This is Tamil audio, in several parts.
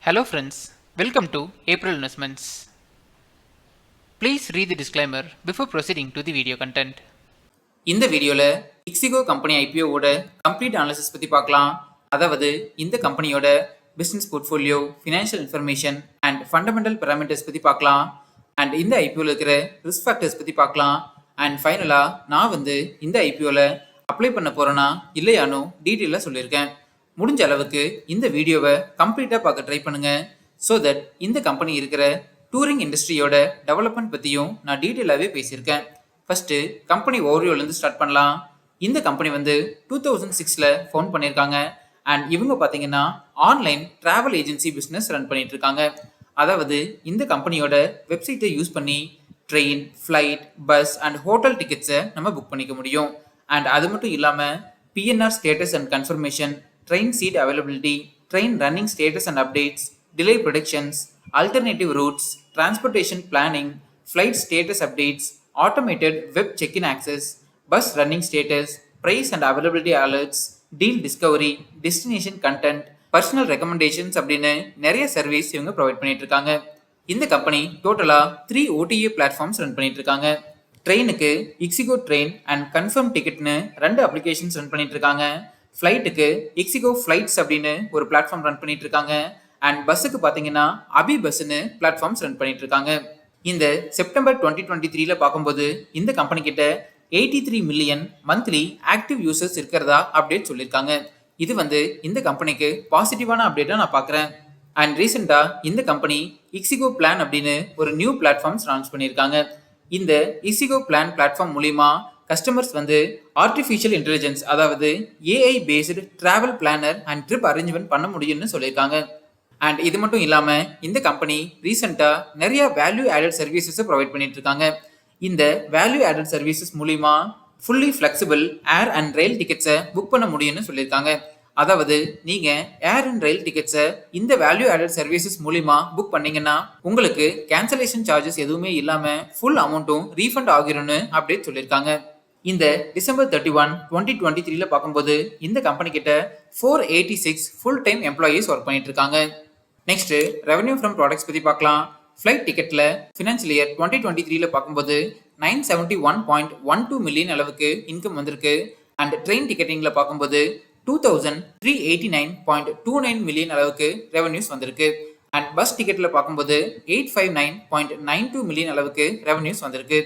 Hello friends, welcome to April Investments. Please read the disclaimer before proceeding to the video content. இந்த வீடியோல இக்ஸிகோ கம்பெனி ஐபிஓவோட கம்ப்ளீட் அனாலிசிஸ் பத்தி பார்க்கலாம். அதாவது இந்த கம்பெனியோட business portfolio, financial information and fundamental parameters பத்தி பார்க்கலாம். அண்ட் இந்த ஐபிஓல இருக்கிற ரிஸ்க் ஃபேக்டர்ஸ் பத்தி பார்க்கலாம். அண்ட் ஃபைனலா நான் இந்த ஐபிஓல அப்ளை பண்ண போறேனா இல்லையானோ டீட்டெயிலாக சொல்லியிருக்கேன். முடிஞ்ச அளவுக்கு இந்த வீடியோவை கம்ப்ளீட்டாக பார்க்க ட்ரை பண்ணுங்க. ஸோ தட் இந்த கம்பெனி இருக்கிற டூரிங் இண்டஸ்ட்ரியோட டெவலப்மெண்ட் பற்றியும் நான் டீட்டெயிலாகவே பேசியிருக்கேன். ஃபர்ஸ்ட் கம்பெனி ஓவர்வியூலேருந்து ஸ்டார்ட் பண்ணலாம். இந்த கம்பெனி 2006 ஃபவுண்ட் பண்ணியிருக்காங்க. அண்ட் இவங்க பார்த்தீங்கன்னா online travel agency business run பண்ணிட்டு இருக்காங்க. அதாவது இந்த கம்பெனியோட வெப்சைட்டை யூஸ் பண்ணி train, flight, bus and hotel டிக்கெட்ஸை நம்ம புக் பண்ணிக்க முடியும். அண்ட் அது மட்டும் இல்லாமல் PNR status and confirmation, train seat availability, train running status and updates, delay predictions, alternative routes, transportation planning, flight status updates, automated web check-in access, bus running status, price and availability alerts, deal discovery, destination content, personal recommendations அப்படின்னு நிறைய சர்வீஸ் இவங்க ப்ரொவைட் பண்ணிட்டு இருக்காங்க. இந்த கம்பெனி டோட்டலா 3 OTA பிளாட்ஃபார்ம்ஸ் ரன் பண்ணிட்டு இருக்காங்க. ட்ரெயினுக்கு இக்ஸிகோ ட்ரெயின் அண்ட் கன்ஃபர்ம் டிக்கெட்னு 2 அப்ளிகேஷன்ஸ் ரன் பண்ணிட்டு இருக்காங்க. ஃப்ளைட்டுக்கு இக்ஸிகோ ஃப்ளைட்ஸ் அப்படின்னு ஒரு பிளாட்ஃபார்ம் ரன் பண்ணிட்டு இருக்காங்க. அண்ட் பஸ்ஸுக்கு பார்த்தீங்கன்னா அபி பஸ்ன்னு பிளாட்ஃபார்ம்ஸ் ரன் பண்ணிட்டு இருக்காங்க. இந்த செப்டம்பர் 2023 பார்க்கும்போது இந்த கம்பெனி கிட்ட 83 மில்லியன் மந்த்லி ஆக்டிவ் யூசர்ஸ் இருக்கிறதா அப்டேட் சொல்லியிருக்காங்க. இது இந்த கம்பெனிக்கு பாசிட்டிவான அப்டேட்டா நான் பார்க்குறேன். அண்ட் ரீசெண்டாக இந்த கம்பெனி இக்ஸிகோ பிளான் அப்படின்னு ஒரு நியூ பிளாட்ஃபார்ம்ஸ் லான்ச் பண்ணியிருக்காங்க. இந்த இக்ஸிகோ பிளான் பிளாட்ஃபார்ம் மூலிமா கஸ்டமர்ஸ் ஆர்டிஃபிஷியல் இன்டெலிஜென்ஸ், அதாவது AI based travel planner and trip arrangement பண்ண முடியும்னு சொல்லியிருக்காங்க. அண்ட் இது மட்டும் இல்லாமல் இந்த கம்பெனி ரீசெண்டாக நிறைய வேல்யூ ஆடட் சர்வீசஸை ப்ரொவைட் பண்ணிட்டு இருக்காங்க. இந்த வேல்யூ ஆடட் சர்வீசஸ் மூலிமா ஃபுல்லி ஃப்ளெக்சிபிள் ஏர் அண்ட் ரயில் டிக்கெட்ஸை புக் பண்ண முடியும்னு சொல்லியிருக்காங்க. அதாவது நீங்கள் ஏர் அண்ட் ரயில் டிக்கெட்ஸை இந்த வேல்யூ ஆடட் சர்வீசஸ் மூலிமா புக் பண்ணீங்கன்னா உங்களுக்கு கேன்சலேஷன் சார்ஜஸ் எதுவுமே இல்லாமல் ஃபுல் அமௌண்ட்டும் ரீஃபண்ட் ஆகிரும்னு அப்டேட் சொல்லியிருக்காங்க. இந்த டிசம்பர் 31, 2023 பார்க்கும்போது இந்த கம்பெனி கிட்ட 486 ஃபுல் டைம் எம்ப்ளாயீஸ் ஒர்க் பண்ணிட்டு இருக்காங்க. நெக்ஸ்ட் ரெவன்யூ ஃப்ரம் ப்ராடக்ட்ஸ் பற்றி பார்க்கலாம். ஃப்ளைட் டிக்கெட்டில் ஃபினான்ஷியல் இயர் 2023 பார்க்கும்போது 971.12 மில்லியன் அளவுக்கு இன்கம் வந்திருக்கு. அண்ட் ட்ரெயின் டிக்கெட்டிங்கில் பார்க்கும்போது 2389.29 மில்லியன் அளவுக்கு ரெவன்யூஸ் வந்திருக்கு. அண்ட் பஸ் டிக்கெட்டில் பார்க்கும்போது 859.92 மில்லியன் அளவுக்கு ரெவன்யூஸ் வந்திருக்கு.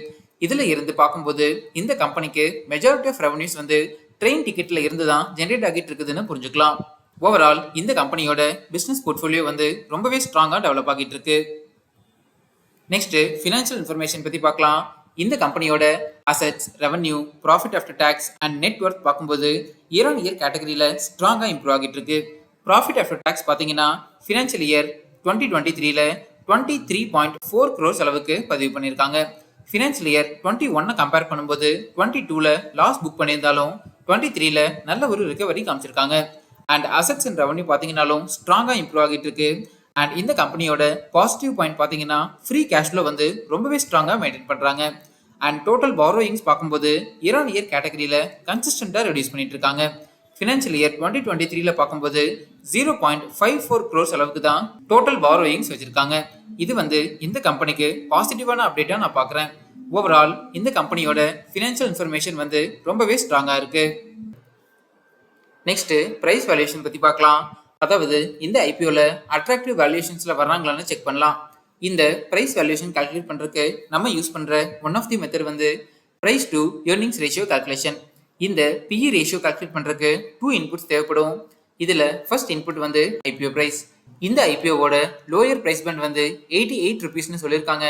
இதில் இருந்து பார்க்கும்போது இந்த கம்பெனிக்கு மெஜாரிட்டி ஆஃப் ரெவன்யூஸ் ட்ரெயின் டிக்கெட்டில் இருந்து தான் ஜென்ரேட் ஆகிட்டு இருக்குதுன்னு புரிஞ்சுக்கலாம். ஓவரால் இந்த கம்பெனியோட பிஸ்னஸ் போர்ட்ஃபோலியோ ரொம்பவே ஸ்ட்ராங்காக டெவலப் ஆகிட்டு இருக்கு. நெக்ஸ்ட் ஃபினான்ஷியல் இன்ஃபர்மேஷன் பற்றி பார்க்கலாம். இந்த கம்பெனியோட assets, revenue, profit after tax and net worth பார்க்கும்போது இயர் ஆன் இயர் கேட்டகரியில் ஸ்ட்ராங்காக இம்ப்ரூவ் ஆகிட்டு இருக்கு. ப்ராஃபிட் ஆஃப்டர் டேக்ஸ் பார்த்தீங்கன்னா ஃபினான்ஷியல் இயர் 2023 23.4 crores அளவுக்கு பதிவு பண்ணியிருக்காங்க. ஃபினான்ஷியல் இயர் 21 கம்பேர் பண்ணும்போது 22 லாஸ் புக் பண்ணியிருந்தாலும் 23 நல்ல ஒரு ரிகவரி காமிச்சிருக்காங்க. அண்ட் அசெட்ஸ் அண்ட் ரெவன்யூ பார்த்தீங்கன்னாலும் ஸ்ட்ராங்காக இம்ப்ரூவ் ஆகிட்டு இருக்கு. அண்ட் இந்த கம்பெனியோட பாசிட்டிவ் பாயிண்ட் பார்த்தீங்கன்னா ஃப்ரீ கேஷ் ஃப்ளோ ரொம்பவே ஸ்ட்ராங்காக மெயின்டைன் பண்ணுறாங்க. அண்ட் டோட்டல் பாரோயிங்ஸ் பார்க்கும்போது இயர் ஆன் இயர் கேட்டகரியில் கன்சிஸ்டண்டாக ரெடியூஸ் பண்ணிட்டு இருக்காங்க. ஃபினான்ஷியல் இயர் 2023 பார்க்கும்போது 0.54 crores அளவுக்கு தான் டோட்டல் பாரோயிங்ஸ் வச்சிருக்காங்க. இது இந்த கம்பெனிக்கு பாசிட்டிவான அப்டேட்டாக நான் பார்க்குறேன். ஓவரால் இந்த கம்பெனியோட ஃபினான்ஷியல் இன்ஃபர்மேஷன் ரொம்பவே ஸ்ட்ராங்காக இருக்கு. நெக்ஸ்ட் பிரைஸ் வேல்யூஷன் பற்றி பார்க்கலாம். அதாவது இந்த ஐபிஓல அட்ராக்டிவ் வேல்யூஷன்ஸில் வர்றாங்களான்னு செக் பண்ணலாம். இந்த பிரைஸ் வேல்யூஷன் கால்குலேட் பண்ணுறதுக்கு நம்ம யூஸ் பண்ணுற one of the method price to earnings ratio calculation. இந்த பிஇ ரேஷியோ கால்குலேட் பண்ணுறதுக்கு 2 இன்புட்ஸ் தேவைப்படும். இதில் ஃபர்ஸ்ட் இன்புட் ஐபிஓ பிரைஸ். இந்த ஐபிஓவோட லோயர் பிரைஸ் பண்ட் 88 rupeesனு சொல்லியிருக்காங்க.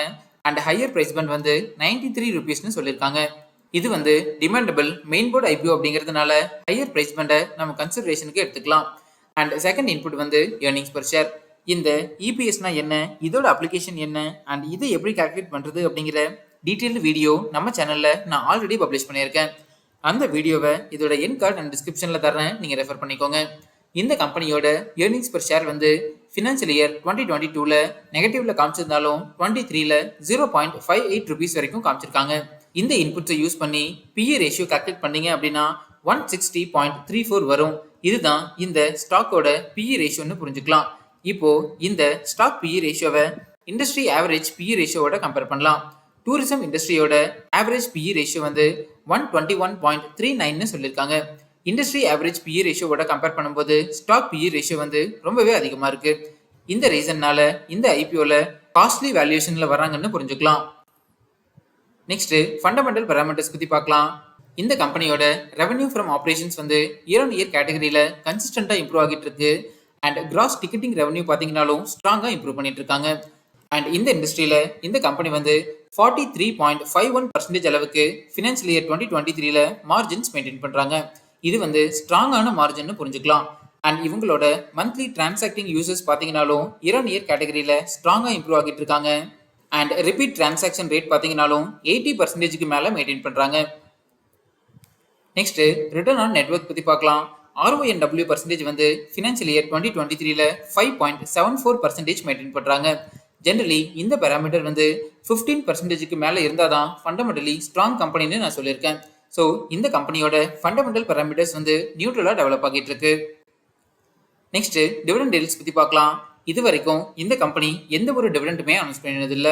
அண்ட் ஹையர் பிரைஸ் பண்ட் 93 rupeesனு சொல்லியிருக்காங்க. இது டிமாண்டபிள் மெயின் போர்டு ஐபிஓ அப்படிங்கிறதுனால ஹையர் பிரைஸ் பண்டை நம்ம கன்சிடரேஷனுக்கு எடுத்துக்கலாம். And second input earnings per share. இந்த இபிஎஸ்னா என்ன, இதோட அப்ளிகேஷன் என்ன, அண்ட் இதை எப்படி கால்குலேட் பண்ணுறது அப்படிங்கிற டீட்டெயில்டு வீடியோ நம்ம சேனலில் நான் ஆல்ரெடி பப்ளிஷ் பண்ணியிருக்கேன். அந்த வீடியோவை இதோட என் கார்டு அண்ட் டிஸ்கிரிப்ஷனில் தரேன், நீங்கள் ரெஃபர் பண்ணிக்கோங்க. இந்த கம்பெனியோட earnings per share financial year 2022 நெகட்டிவ்ல காமிச்சிருந்தாலும் 23 0.58 rupees வரைக்கும் காமிச்சிருக்காங்க. இந்த இன்புட்ஸை யூஸ் பண்ணி பிஇ ரேஷியோ கால்குலேட் பண்ணீங்க அப்படின்னா 160.34 வரும். இதுதான் இந்த ஸ்டாக்கோட பிஇ ரேஷியோன்னு புரிஞ்சுக்கலாம். இப்போ இந்த ஸ்டாக் பிஇ ரேஷியோவை இண்டஸ்ட்ரி ஆவரேஜ் பிஇ ரேஷியோட கம்பேர் பண்ணலாம். டூரிசம் இண்டஸ்ட்ரியோட ஆவரேஜ் பிஇ ரேஷியோ வந்து 121.39ன்னு சொல்லியிருக்காங்க. இண்டஸ்ட்ரி ஆவரேஜ் பிஇ ரேஷியோட கம்பேர் பண்ணும்போது ஸ்டாக் பிஇ ரேஷியோ வந்து ரொம்பவே அதிகமா இருக்கு. இந்த ரீசன்னால இந்த ஐபிஓல காஸ்ட்லி வேல்யூஷன்ல வராங்கன்னு புரிஞ்சுக்கலாம். நெக்ஸ்ட் ஃபண்டமெண்டல் பாராமீட்டர்ஸ் பத்தி பார்க்கலாம். இந்த கம்பெனியோட ரெவென்யூ ஃப்ரம் ஆபரேஷன்ஸ் வந்து இயர் ஆன் இயர் கேட்டகரியில கன்சிஸ்டன்டா இம்ப்ரூவ் ஆகிட்டு இருக்கு. அண்ட் கிராஸ் டிக்கெட்டிங் ரெவென்யூ பாத்தீங்கன்னாலும் ஸ்ட்ராங்கா இம்ப்ரூவ் பண்ணிட்டு இருக்காங்க. அண்ட் இந்த இண்டஸ்ட்ரியில இந்த கம்பெனி வந்து 43.51% அளவுக்கு ஃபினான்ஷியல் இயர் 2023ல மார்ஜின்ஸ் மெயின்டைன் பண்றாங்க. இது வந்து ஸ்ட்ராங்கான மார்ஜின் புரிஞ்சுக்கலாம். அண்ட் இவங்களோட மந்த்லி டிரான்சாக்டிங் யூசர்ஸ் பாத்தீங்கன்னாலும் இயர் ஆன் இயர் கேட்டகரியில ஸ்ட்ராங்கா இம்ப்ரூவ் ஆகிட்டு இருக்காங்க. அண்ட் ரிப்பீட் டிரான்சாக்ஷன் ரேட் பாத்தீங்கன்னாலும் 80%க்கு மேல மெயின்டைன் பண்றாங்க. நெக்ஸ்ட் ரிட்டர்ன் ஆன் நெட்வொர்க் பத்தி பார்க்கலாம். RONW பர்சன்டேஜ் வந்து ஃபினான்ஷியல் இயர் 2023ல 5.74% மெயின்டைன் பண்றாங்க. ஜெனரலி இந்த பாராமீட்டர் வந்து 15%க்கு மேல இருந்தாதான் ஃபண்டமெண்டலி ஸ்ட்ராங் கம்பெனின்னு நான் சொல்லியிருக்கேன். ஸோ இந்த கம்பெனியோட ஃபண்டமெண்டல் பாராமீட்டர்ஸ் வந்து நியூட்ரலா டெவலப் ஆகிட்டு இருக்கு. நெக்ஸ்ட் டிவிடெண்ட் டீல்ஸ் பத்தி பார்க்கலாம். இது வரைக்கும் இந்த கம்பெனி எந்த ஒரு டிவிடெண்டுமே அனௌன்ஸ் பண்ணினது இல்ல.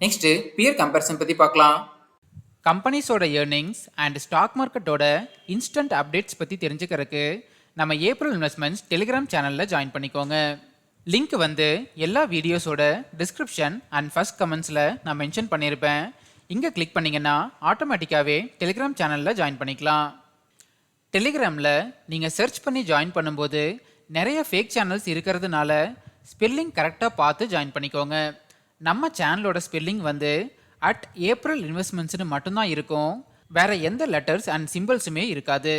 நெக்ஸ்ட் பியர் கம்பேரிசன் பத்தி பார்க்கலாம். கம்பெனிஸோட ஏர்னிங்ஸ் அண்ட் ஸ்டாக் மார்க்கெட்டோட இன்ஸ்டன்ட் அப்டேட்ஸ் பற்றி தெரிஞ்சுக்கிறதுக்கு நம்ம ஏப்ரல் இன்வெஸ்ட்மெண்ட்ஸ் டெலிகிராம் சேனலில் ஜாயின் பண்ணிக்கோங்க. லிங்க் வந்து எல்லா வீடியோஸோட டிஸ்கிரிப்ஷன் அண்ட் ஃபர்ஸ்ட் கமெண்ட்ஸில் நான் மென்ஷன் பண்ணியிருப்பேன். இங்கே கிளிக் பண்ணிங்கன்னா ஆட்டோமேட்டிக்காகவே டெலிகிராம் சேனலில் ஜாயின் பண்ணிக்கலாம். டெலிகிராமில் நீங்கள் சர்ச் பண்ணி ஜாயின் பண்ணும்போது நிறைய ஃபேக் சேனல்ஸ் இருக்கிறதுனால ஸ்பெல்லிங் கரெக்டாக பார்த்து ஜாயின் பண்ணிக்கோங்க. நம்ம சேனலோட ஸ்பெல்லிங் வந்து @April Investmentsனு மட்டும்தான் இருக்கும். வேற எந்த லெட்டர்ஸ் அண்ட் சிம்பிள்ஸுமே இருக்காது.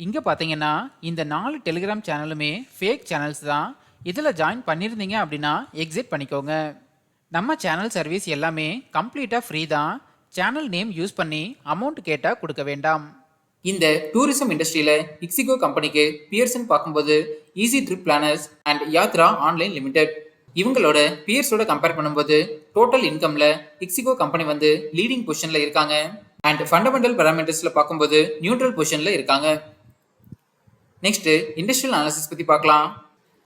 இங்கே பார்த்தீங்கன்னா இந்த 4 டெலிகிராம் சேனலுமே ஃபேக் சேனல்ஸ் தான். இதில் ஜாயின் பண்ணியிருந்தீங்க அப்படின்னா எக்ஸிட் பண்ணிக்கோங்க. நம்ம சேனல் சர்வீஸ் எல்லாமே கம்ப்ளீட்டாக ஃப்ரீ தான். சேனல் நேம் யூஸ் பண்ணி அமௌண்ட் கேட்டால் கொடுக்க வேண்டாம். இந்த டூரிசம் இண்டஸ்ட்ரியில இக்ஸிகோ கம்பெனிக்கு பியர்ஸ்ன்னு பார்க்கும்போது easy trip planners and Yatra online limited இவங்களோட பியர்ஸோட கம்பேர் பண்ணும்போது டோட்டல் இன்கம்ல இக்ஸிகோ கம்பெனி வந்து லீடிங் பொசிஷன்ல இருக்காங்க. அண்ட் ஃபண்டமெண்டல் பாராமீட்டர்ஸ்ல பார்க்கும்போது நியூட்ரல் பொசிஷன்ல இருக்காங்க. நெக்ஸ்ட் இண்டஸ்ட்ரியல் அனாலிசிஸ் பத்தி பார்க்கலாம்.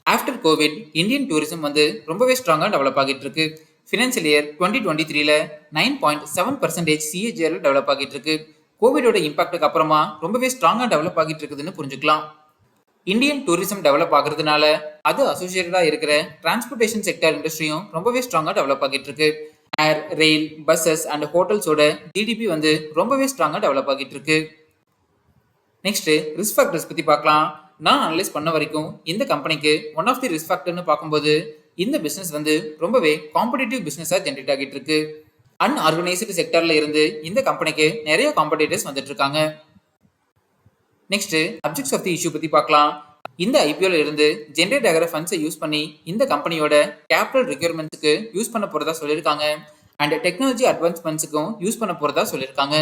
ஆஃப்டர் கோவிட் இந்தியன் டூரிசம் வந்து ரொம்பவே ஸ்ட்ராங்கா டெவலப் ஆகிட்டு இருக்கு. ஃபினான்ஷியல் இயர் 2023ல 9.7% CAGR டெவலப் ஆகிட்டு இருக்கு. கோவிடோட இம்பாக்டுக்கு அப்புறமா ரொம்பவே ஸ்ட்ராங்கா டெவலப் ஆகிட்டு இருக்குதுன்னு புரிஞ்சுக்கலாம். இந்தியன் டூரிசம் டெவலப் ஆகுறதுனால அது அசோசியேட்டடா இருக்கிற டிரான்ஸ்போர்டேஷன் செக்டர் இண்டஸ்ட்ரியும் ரொம்பவே ஸ்ட்ராங்கா டெவலப் ஆகிட்டு இருக்கு. ஏர், ரெயில், பஸ்ஸஸ் அண்ட் ஹோட்டல்ஸோட ஜிடிபி வந்து ரொம்பவே ஸ்ட்ராங்கா டெவலப் ஆகிட்டு இருக்கு. நெக்ஸ்ட் ரிஸ்க் ஃபேக்டர்ஸ் பத்தி பார்க்கலாம். நான் அனலைஸ் பண்ண வரைக்கும் இந்த கம்பெனிக்கு ஒன் ஆஃப் தி ரிஸ்க் ஃபேக்டர்னு பார்க்கும்போது இந்த பிசினஸ் வந்து ரொம்பவே காம்படிட்டிவ் பிசினஸா ஜென்ரேட் ஆகிட்டு இருக்கு. அன்ஆர்கனைஸ்டு செக்டர்ல இருந்து இந்த கம்பெனிக்கு நிறைய காம்படிட்டர்ஸ் வந்துட்டு இருக்காங்க. Next objects of the issue பத்தி பார்க்கலாம். இந்த ஐபிஓல இருந்து ஜென்ரேட் ஆகிற ஃபண்ட்ஸை யூஸ் பண்ணி இந்த கம்பெனியோட கேபிட்டல் ரெக்யர்மெண்ட்ஸ்க்கு யூஸ் பண்ண போறதா சொல்லியிருக்காங்க. அண்ட் டெக்னாலஜி அட்வான்ஸ்மெண்ட்ஸுக்கும் யூஸ் பண்ண போறதா சொல்லியிருக்காங்க.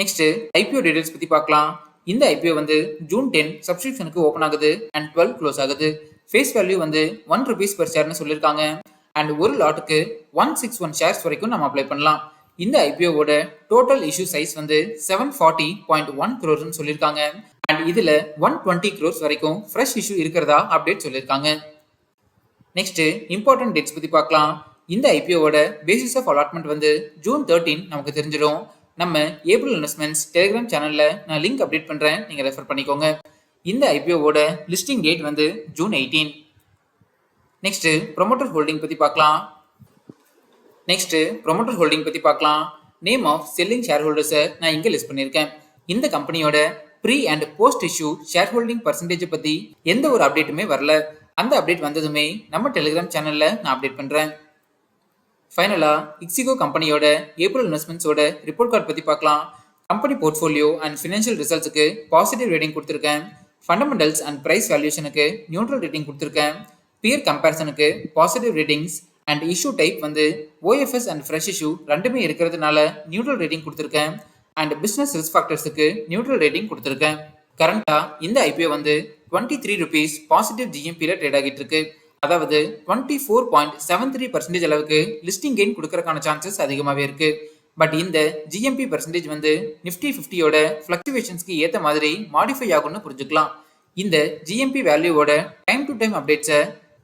நெக்ஸ்ட் ஐபிஓ டீடைல்ஸ் பத்தி பார்க்கலாம். இந்த ஐபிஓ வந்து ஜூன் 10 சப்ஸ்கிரிப்ஷனுக்கு ஓப்பன் ஆகுது அண்ட் 12 க்ளோஸ் ஆகுது. ஃபேஸ் வேல்யூ வந்து ₹1 per ஷேர்னு சொல்லியிருக்காங்க. அண்ட் ஒரு லாட்டுக்கு 161 ஷேர்ஸ் வரைக்கும் நம்ம அப்ளை பண்ணலாம். இந்த ஐபிஓவோட டோட்டல் இஷ்யூ சைஸ் வந்து 740.1 crores சொல்லியிருக்காங்க. அண்ட் இதுல 120 crores வரைக்கும் ஃப்ரெஷ் இஷ்யூ இருக்கிறதா அப்டேட் சொல்லியிருக்காங்க. நெக்ஸ்ட் இம்பார்ட்டன்ட் டேட்ஸ் பத்தி பார்க்கலாம். இந்த ஐபிஓவோட பேசிஸ் ஆஃப் அலாட்மெண்ட் வந்து ஜூன் 13 நமக்கு தெரிஞ்சிடும். நம்ம ஏப்ரல் இன்வெஸ்ட்மெண்ட்ஸ் டெலிகிராம் சேனல்ல நான் லிங்க் அப்டேட் பண்றேன், நீங்க ரெஃபர் பண்ணிக்கோங்க. இந்த ஐபிஓவோட லிஸ்டிங் டேட் வந்து ஜூன் 18. நெக்ஸ்ட் ப்ரொமோட்டர் ஹோல்டிங் பத்தி பார்க்கலாம். நேம் ஆஃப் செல்லிங் ஷேர் ஹோல்டர்ஸை நான் இங்க லிஸ்ட் பண்ணியிருக்கேன். இந்த கம்பெனியோட pre and post issue share holding percentage பத்தி எந்த ஒரு அப்டேட்டுமே வரல. அந்த அப்டேட் வந்ததுமே நம்ம டெலிகிராம் சேனல்ல நான் அப்டேட் பண்றேன். ஃபைனலா இக்ஸிகோ கம்பெனியோட ஏப்ரல் இன்வெஸ்ட்மெண்ட்ஸோட ரிப்போர்ட் கார்டு பத்தி பார்க்கலாம். கம்பெனி போர்ட்ஃபோலியோ அண்ட் ஃபினான்ஷியல் ரிசல்ட்ஸுக்கு பாசிட்டிவ் ரேட்டிங் கொடுத்துருக்கேன். ஃபண்டமெண்டல்ஸ் அண்ட் பிரைஸ் வேல்யூஷனுக்கு நியூட்ரல் ரேட்டிங் கொடுத்துருக்கேன். பியர் கம்பேரிசனுக்கு positive ratings and issue type வந்து OFS அண்ட் ஃப்ரெஷ் இஷ்யூ ரெண்டுமே இருக்கிறதுனால நியூட்ரல் ரேட்டிங் கொடுத்துருக்கேன். அண்ட் பிசினஸ் ரிஸ்க் ஃபேக்டர்ஸுக்கு நியூட்ரல் ரேட்டிங் கொடுத்துருக்கேன். கரண்டா இந்த ஐபிஓ வந்து ₹23 பாசிட்டிவ் GMPல ட்ரேட் ஆகிட்டு இருக்கு. அதாவது 24.73% அளவுக்கு லிஸ்டிங் கெயின் கொடுக்கறதுக்கான சான்சஸ் அதிகமாகவே இருக்கு. பட் இந்த GMP பர்சன்டேஜ் வந்து நிஃப்டி 50யோட ஃபிளக்சுவேஷன்ஸ்க்கு ஏற்ற மாதிரி மாடிஃபை ஆகும்னு புரிஞ்சுக்கலாம். இந்த ஜிஎம்பி வேல்யூவோட டைம் டு டைம் அப்டேட்ஸை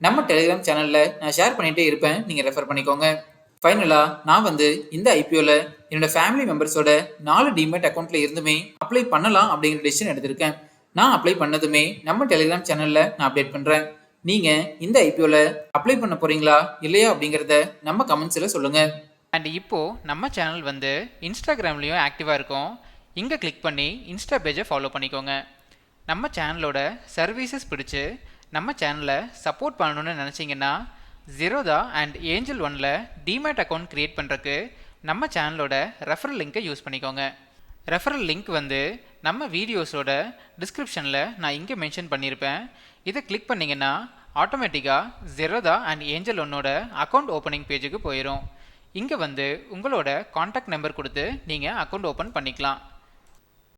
நம்ம டெலிகிராம் சேனலில் நான் ஷேர் பண்ணிகிட்டே இருப்பேன், நீங்கள் ரெஃபர் பண்ணிக்கோங்க. ஃபைனலாக நான் வந்து இந்த ஐபிஓவில் என்னோட ஃபேமிலி மெம்பர்ஸோட 4 டிமேட் அக்கௌண்ட்டில் இருந்துமே அப்ளை பண்ணலாம் அப்படிங்கிற டெசிஷன் எடுத்திருக்கேன். நான் அப்ளை பண்ணதுமே நம்ம டெலிகிராம் சேனலில் நான் அப்டேட் பண்ணுறேன். நீங்கள் இந்த ஐபிஓவில் அப்ளை பண்ண போகிறீங்களா இல்லையா அப்படிங்கிறத நம்ம கமெண்ட்ஸில் சொல்லுங்கள். அண்ட் இப்போது நம்ம சேனல் வந்து இன்ஸ்டாகிராம்லேயும் ஆக்டிவாக இருக்கும். இங்கே கிளிக் பண்ணி இன்ஸ்டா பேஜை ஃபாலோ பண்ணிக்கோங்க. நம்ம சேனலோட சர்வீசஸ் பிடிச்சி நம்ம சேனலை சப்போர்ட் பண்ணணும்னு நினச்சிங்கன்னா ஜீரோதா அண்ட் ஏஞ்சல் ஒனில் டிமேட் அக்கௌண்ட் க்ரியேட் பண்ணுறக்கு நம்ம சேனலோட ரெஃபரல் லிங்க்கை யூஸ் பண்ணிக்கோங்க. ரெஃபரல் லிங்க் வந்து நம்ம வீடியோஸோட டிஸ்கிரிப்ஷனில் நான் இங்கே மென்ஷன் பண்ணியிருப்பேன். இதை கிளிக் பண்ணிங்கன்னா ஆட்டோமேட்டிக்காக ஜெரோதா அண்ட் ஏஞ்சல் ஒன்னோட அக்கௌண்ட் ஓப்பனிங் பேஜுக்கு போயிடும். இங்கே வந்து உங்களோட காண்டாக்ட் நம்பர் கொடுத்து நீங்கள் அக்கௌண்ட் ஓப்பன் பண்ணிக்கலாம்.